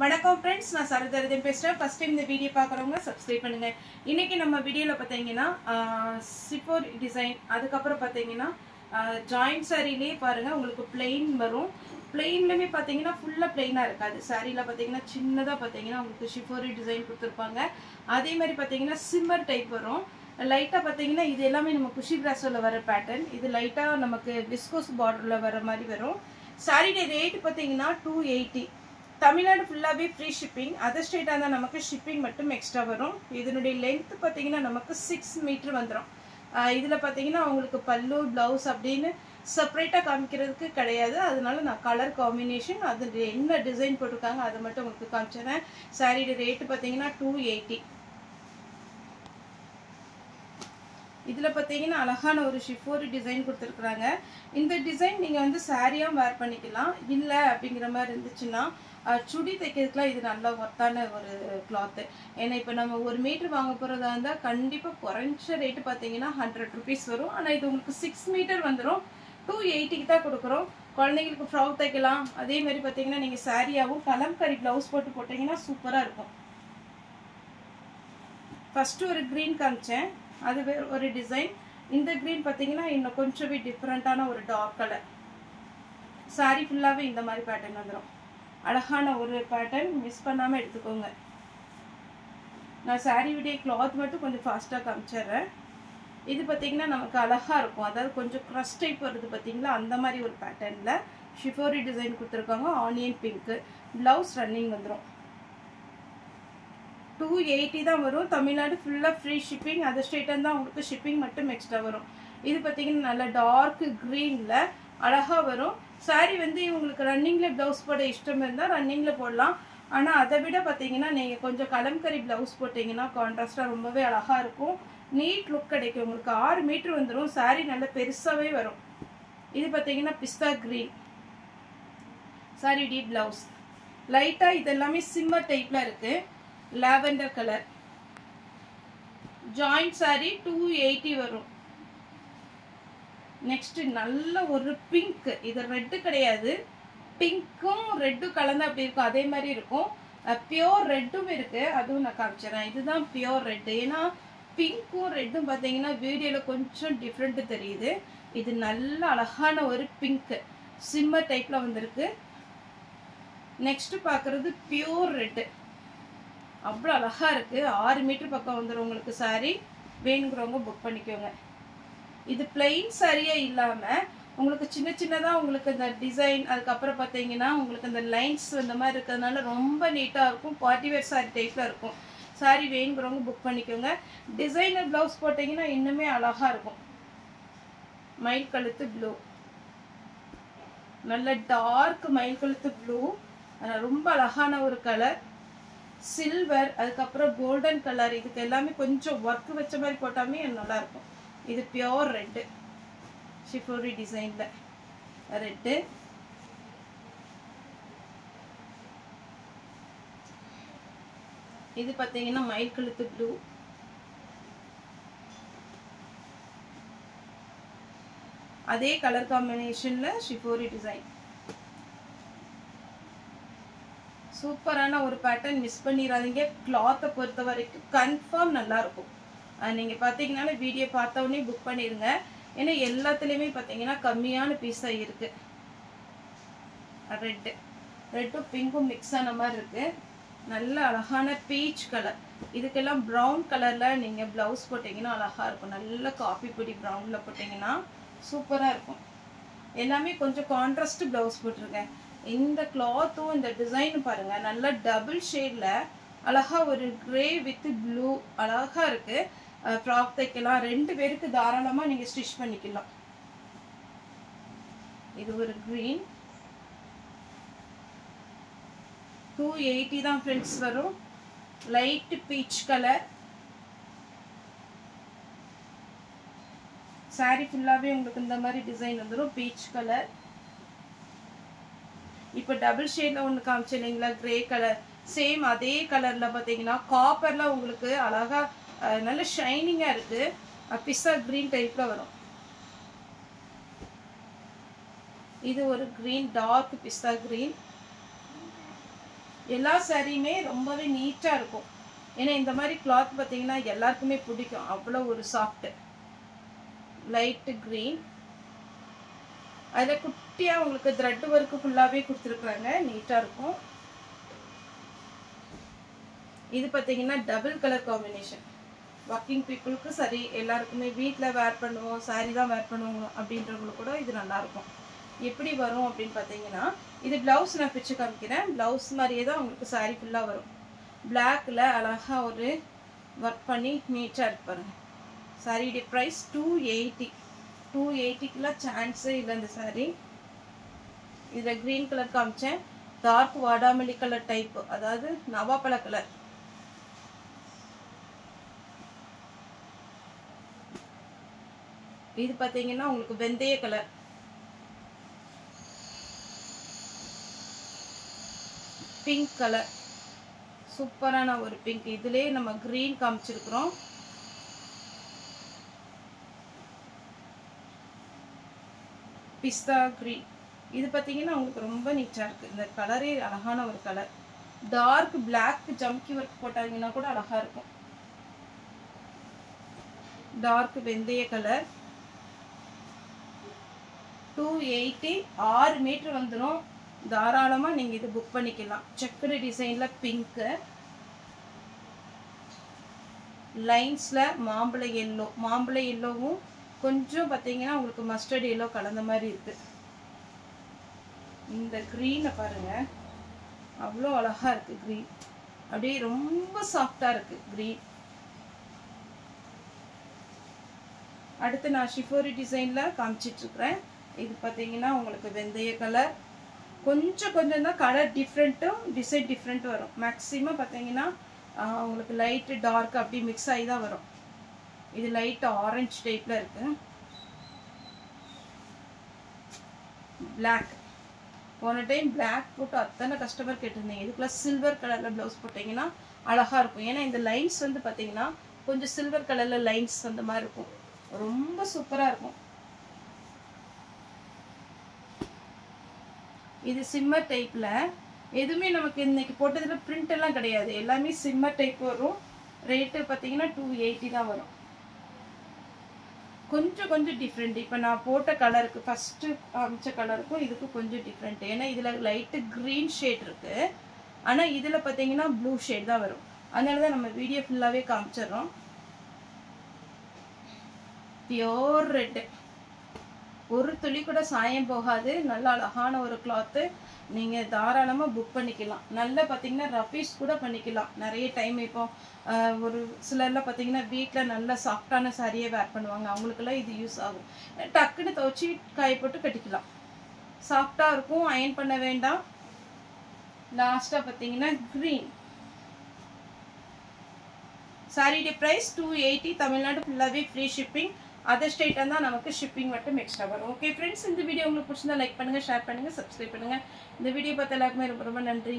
வணக்கம் फ्रेंड्स நான் சரதரதன் பேசுறேன் ஃபர்ஸ்ட் டைம் இந்த வீடியோ பார்க்கறவங்க சப்ஸ்கிரைப் பண்ணுங்க இன்னைக்கு நம்ம வீடியோல பாத்தீங்கன்னா சிப்போர் டிசைன் அதுக்கு அப்புறம் பாத்தீங்கன்னா ஜாயிண்ட் சாரிலே பாருங்க உங்களுக்கு plain வரும் plainலமே பாத்தீங்கன்னா ஃபுல்லா plain-ஆ இருக்காது சாரில பாத்தீங்கன்னா சின்னதா பாத்தீங்கன்னா உங்களுக்கு ஷிஃபோரி டிசைன் கொடுத்திருப்பாங்க அதே மாதிரி பாத்தீங்கன்னா சிம்மர் டைப் வரும் லைட்டா பாத்தீங்கன்னா இது எல்லாமே நம்ம குஷி பிராசோல வர பேட்டர்ன் இது லைட்டா நமக்கு விஸ்கோஸ் பார்டர்ல வர மாதிரி வரும் சாரியோட ரேட் பாத்தீங்கன்னா 280 தமிழ்நாடு ஃபுல்லாவே ஃப்ரீ ஷிப்பிங் அதர் ஸ்டேட்டா இருந்தா நமக்கு ஷிப்பிங் மட்டும் எக்ஸ்ட்ரா வரும் இதனுடைய லெந்த் பாத்தீங்கன்னா நமக்கு 6 மீட்டர் வந்துரும் இதுல பாத்தீங்கன்னா உங்களுக்கு பல்லு ப்ளவுஸ் அப்படினு செப்பரேட்டா காமிக்கிறதுக்கு கிடையாது அதனால நான் கலர் காம்பினேஷன் அது என்ன டிசைன் போட்டுருக்காங்க அது மட்டும் உங்களுக்கு காமிச்சறேன் சாரியோட ரேட் பாத்தீங்கன்னா 280 இதுல பாத்தீங்கன்னா அழகான ஒரு ஷிஃபோரி டிசைன் கொடுத்திருக்காங்க இந்த டிசைன் நீங்க வந்து சாரியா வேர் பண்ணிக்கலாம் இல்ல அப்படிங்கிற மாதிரி இருந்துச்சுன்னா சுடி தைக்கிறதுக்குலாம் இது நல்ல ஒர்த்தான ஒரு கிளாத் ஏன்னா இப்போ நம்ம 1 மீட்டர் வாங்க போறதா இருந்தா கண்டிப்பா குறைஞ்ச ரேட் பாத்தீங்கன்னா 100 ரூபீஸ் வரும் ஆனா இது உங்களுக்கு 6 மீட்டர் வந்துரும் 280 க்கு தான் கொடுக்குறோம் குழந்தைகளுக்கு ஃப்ராக் தைக்கலாம் அதே மாதிரி பாத்தீங்கன்னா நீங்க சாரியாவும் கலம்கரி ப்ளவுஸ் போட்டு போட்டீங்கன்னா சூப்பரா இருக்கும் ஃபர்ஸ்ட் ஒரு கிரீன் காமிச்சேன் அது வேற ஒரு டிசைன் இந்த கிரீன் பாத்தீங்கன்னா இன்னும் கொஞ்சம் டிஃபரண்டான ஒரு டார்க் கலர் சாரி ஃபுல்லாவே இந்த மாதிரி பேட்டர்ன் வந்துரும் அழகான ஒரு பேட்டர்ன் மிஸ் பண்ணாம எடுத்துக்கோங்க நான் சாரி வீடியோ கிளாத் மட்டும் கொஞ்சம் ஃபாஸ்டா காமிச்சறேன் இது பாத்தீங்கன்னா நமக்கு அழகா இருக்கும் அதாவது கொஞ்சம் கிரஷ் டைப் வருது பாத்தீங்களா அந்த மாதிரி ஒரு பேட்டர்ன்ல ஷிஃபோரி டிசைன் கொடுத்திருக்காங்க ஆனியன் பிங்க் ப்ளவுஸ் ரன்னிங் வந்துரும் 280 தான் வரும் தமிழ்நாடு ஃபுல்லா ஃப்ரீ ஷிப்பிங் அதர் ஸ்டேட்டா தான் உங்களுக்கு ஷிப்பிங் மட்டும் எக்ஸ்ட்ரா வரும் இது பாத்தீங்கன்னா நல்ல டார்க் கிரீன்ல அழகா வரும் சாரி வந்து உங்களுக்கு ரன்னிங்ல ப்ளவுஸ் போட இஷ்டம் இருந்தா ரன்னிங்ல போடலாம் ஆனா அதை விட பாத்தீங்கன்னா நீங்க கொஞ்சம் கலம்கரி ப்ளவுஸ் போட்டீங்கன்னா கான்ட்ராஸ்டா ரொம்பவே அழகா இருக்கும் நீட் லுக் கிடைக்கும் உங்களுக்கு 6 மீட்டர் வந்துரும் சாரி நல்ல பெருசாவே வரும் இது பாத்தீங்கன்னா பிஸ்தா கிரீன் சாரி டி ப்ளவுஸ் லைட்டா இதெல்லாமே சிம்மர் டைப்ல இருக்கு லாவெண்டர் கலர் ஜாயிண்ட் சாரி 280 வரும் நெக்ஸ்ட் நல்ல ஒரு பிங்க் இது ரெட் கிடையாது பிங்க்கும் ரெட்டும் கலந்து அப்படி இருக்கும் அதே மாதிரி இருக்கும் பியோர் ரெட்டும் இருக்கு அதுவும் நான் காமிச்சறேன் இதுதான் பியோர் ரெட் ஏன்னா பிங்க்கும் ரெட்டும் பாத்தீங்கன்னா வீடியோல கொஞ்சம் டிஃபரெண்ட் தெரியுது இது நல்ல அழகான ஒரு பிங்க் சிம்மர் டைப்ல வந்திருக்கு நெக்ஸ்ட் பாக்குறது பியோர் ரெட் அவ்வளவு அழகா இருக்கு 6 மீட்டர் பக்கம் வந்துரும் உங்களுக்கு சாரி வேணுங்கிறவங்க புக் பண்ணிக்கோங்க இது பிளைன் சாரியே இல்லாம உங்களுக்கு சின்ன சின்னதா உங்களுக்கு இந்த டிசைன் அதுக்கு அப்புறம் பாத்தீங்கன்னா உங்களுக்கு இந்த லைன்ஸ் இந்த மாதிரி இருக்கிறதுனால ரொம்ப நீட்டா இருக்கும் பார்ட்டி வேர் சாரி டைப்ல இருக்கும் சாரி வேணுங்கிறவங்க புக் பண்ணிக்கோங்க டிசைனர் ப்ளவுஸ் போட்டீங்கன்னா இன்னுமே அழகா இருக்கும் மயில் கழுத்து ப்ளூ நல்ல டார்க் மயில் கழுத்து ப்ளூ ரொம்ப அழகான ஒரு கலர் சில்வர் அதுக்கப்புறம் கோல்டன் கலர் இதுக்கு எல்லாமே கொஞ்சம் ஒர்க் வச்ச மாதிரி போட்டாமே நல்லா இருக்கும் இது பியோர் ரெட் ஷிஃபோரி டிசைன்ல ரெட் இது பாத்தீங்கன்னா மயில் கழுத்து ப்ளூ அதே கலர் காம்பினேஷன்ல ஷிஃபோரி டிசைன் சூப்பரான ஒரு பேட்டர்ன் மிஸ் பண்ணிராதீங்க கிளாத்தை பொறுத்த வரைக்கும் கன்ஃபார்ம் நல்லா இருக்கும் நீங்க பாத்தீங்கன்னா வீடியோ பார்த்த உடனே புக் பண்ணிருங்க ஏன்னா எல்லாத்துலயுமே பாத்தீங்கன்னா கம்மியான பீஸா இருக்கு ரெட்டும் பிங்கும் மிக்ஸ் ஆன மாதிரி இருக்கு நல்ல அழகான பீச் கலர் இதுக்கெல்லாம் ப்ரௌன் கலர்ல நீங்க பிளவுஸ் போட்டீங்கன்னா அழகா இருக்கும் நல்ல காபி பொடி ப்ரௌன்ல போட்டீங்கன்னா சூப்பரா இருக்கும் எல்லாமே கொஞ்சம் கான்ட்ராஸ்ட் பிளவுஸ் போட்டிருக்கேன் இந்த கிளாத்தும் இந்த டிசைன் பாருங்க நல்ல டபுள் ஷேட்ல அழகா ஒரு கிரே வித் ப்ளூ அழகா இருக்கு ஃப்ராக் தைக்கலாம் 2 பேருக்கு தாராளமா நீங்க ஸ்டிச் பண்ணிக்கலாம் இது ஒரு கிரீன் 280 தான் ஃப்ரெண்ட்ஸ் வரும் லைட் பீச் கலர் சாரி ஃபுல்லாவே உங்களுக்கு இந்த மாதிரி டிசைன் வந்துரும் பீச் கலர் இப்போ டபுள் ஷேட்ல ஒன்னு காமிச்சேன் இல்லைங்களா கிரே கலர் சேம் அதே கலர்ல பாத்தீங்கன்னா காப்பர்ல உங்களுக்கு அழகா நல்ல ஷைனிங்கா இருக்கு பிஸ்தா கிரீன் டைப்ல வரும் இது ஒரு கிரீன் டார்க் பிஸ்தா கிரீன் எல்லா சாரியுமே ரொம்பவே நீட்டாக இருக்கும். ஏன்னா இந்த மாதிரி கிளாத் பார்த்தீங்கன்னா எல்லாருக்குமே பிடிக்கும். அவ்வளோ ஒரு சாஃப்ட் லைட்டு க்ரீன். அதில் குட்டியாக உங்களுக்கு த்ரெட் ஒர்க்கு ஃபுல்லாகவே கொடுத்துருக்குறாங்க. நீட்டாக இருக்கும். இது பார்த்தீங்கன்னா டபுள் கலர் காம்பினேஷன். ஒர்க்கிங் பீப்புளுக்கு சரி, எல்லாருக்குமே வீட்டில் வேர் பண்ணுவோம், சாரீ தான் வேர் பண்ணுவோம் அப்படின்றவங்களுக்கு கூட இது நல்லாயிருக்கும். எப்படி வரும் அப்படின்னு பார்த்தீங்கன்னா, இது ப்ளவுஸ் நான் பிச்சு காமிக்கிறேன். ப்ளவுஸ் மாதிரியே தான் உங்களுக்கு சாரீ ஃபுல்லாக வரும். பிளாக்கில் அழகாக ஒரு ஒர்க் பண்ணி நீட்டாக இருக்கு பாருங்கள். சாரியுடைய ப்ரைஸ் 280. 280க்குலாம் சான்ஸே இல்லை இந்த சாரீ. இதில் க்ரீன் கலர் காமிச்சேன். டார்க் வாடாமல்லி கலர் டைப்பு, அதாவது நவாப்பழ கலர். இது பார்த்தீங்கன்னா உங்களுக்கு வெந்தய கலர். பிங்க் கலர், சூப்பரான ஒரு பிங்க். இதுலேயே நம்ம க்ரீன் காமிச்சிருக்கிறோம். பிஸ்தா க்ரீன். இது பார்த்தீங்கன்னா உங்களுக்கு ரொம்ப நீட்டாக இருக்குது. இந்த கலரே அழகான ஒரு கலர். டார்க் பிளாக் ஜம்கி ஒர்க் போட்டாங்கன்னா கூட அழகாக இருக்கும். டார்க் வெந்தய கலர். 280, 6 மீட்டர் வந்துடும். தாராளமாக நீங்கள் இது புக் பண்ணிக்கலாம். செக்குடு டிசைனில் பிங்க்கு, லைன்ஸில் மாம்பழ எல்லோ. மாம்பழ எல்லோவும் கொஞ்சம் பார்த்தீங்கன்னா உங்களுக்கு மஸ்டர்ட் எல்லோ கலந்த மாதிரி இருக்குது. இந்த க்ரீனை பாருங்கள், அவ்வளோ அழகாக இருக்குது க்ரீன். அப்படியே ரொம்ப சாஃப்டாக இருக்குது க்ரீன். அடுத்து நான் ஷிஃபோரி டிசைனில் காமிச்சிட்ருக்கிறேன். இது பார்த்தீங்கன்னா உங்களுக்கு வெந்தய கலர். கொஞ்சம் தான் கலர் டிஃப்ரெண்ட்டும் டிசைன் டிஃப்ரெண்ட் வரும். மேக்ஸிமம் பார்த்தீங்கன்னா உங்களுக்கு லைட்டு டார்க் அப்படி மிக்ஸ் ஆகி தான் வரும். இது லைட் ஆரஞ்சு டைப்பில் இருக்குது. பிளாக். போன டைம் பிளாக் போட்டு அத்தனை கஸ்டமர் கேட்டிருந்தீங்க. இதுக்குள்ள சில்வர் கலரில் ப்ளவுஸ் போட்டிங்கன்னா அழகாக இருக்கும். ஏன்னா இந்த லைன்ஸ் வந்து பார்த்தீங்கன்னா கொஞ்சம் சில்வர் கலரில் லைன்ஸ் அந்த மாதிரி இருக்கும். ரொம்ப சூப்பராக இருக்கும். இது சிம்மர் டைப்பில். எதுவுமே நமக்கு இன்னைக்கு போட்டதில் பிரிண்ட் எல்லாம் கிடையாது. எல்லாமே சிம்மர் டைப் வரும். ரேட்டு பார்த்தீங்கன்னா 280 தான் வரும். கொஞ்சம் டிஃப்ரெண்ட். இப்போ நான் போட்ட கலருக்கு ஃபஸ்ட்டு காமிச்ச கலருக்கும் இதுக்கு கொஞ்சம் டிஃப்ரெண்ட். ஏன்னா இதில் லைட்டு க்ரீன் ஷேட் இருக்குது, ஆனால் இதில் பார்த்தீங்கன்னா ப்ளூ ஷேட் தான் வரும். அதனால தான் நம்ம வீடியோ ஃபுல்லாகவே காமிச்சிடுறோம். பியோர் ரெட்டு, ஒரு துளி கூட சாயம் போகாது. நல்ல அழகான ஒரு கிளாத்து. நீங்கள் தாராளமாக புக் பண்ணிக்கலாம். நல்லா பார்த்தீங்கன்னா ரஃபீஸ் கூட பண்ணிக்கலாம். நிறைய டைம் இப்போ ஒரு சிலர்லாம் பார்த்தீங்கன்னா வீட்டில் நல்ல சாஃப்டான சாரியே வேர் பண்ணுவாங்க. அவங்களுக்கெல்லாம் இது யூஸ் ஆகும். டக்குன்னு துவச்சி காய போட்டு கட்டிக்கலாம். சாஃப்டாக இருக்கும், அயன் பண்ண வேண்டாம். லாஸ்ட்டாக பார்த்தீங்கன்னா க்ரீன். சாரியுடைய ப்ரைஸ் 280. தமிழ்நாடு ஃபுல்லாகவே ஃப்ரீ ஷிப்பிங். அதர் ஸ்டேட்டாக இருந்தால் நமக்கு ஷிப்பிங் மட்டும் எக்ஸ்ட்ரா வரும். ஓகே ஃப்ரெண்ட்ஸ், இந்த வீடியோ உங்களுக்கு பிடிச்சிருந்தா லைக் பண்ணுங்கள், ஷேர் பண்ணுங்கள், சப்ஸ்கிரைப் பண்ணுங்கள். இந்த வீடியோ பார்த்த எல்லாருக்குமே ரொம்ப நன்றி.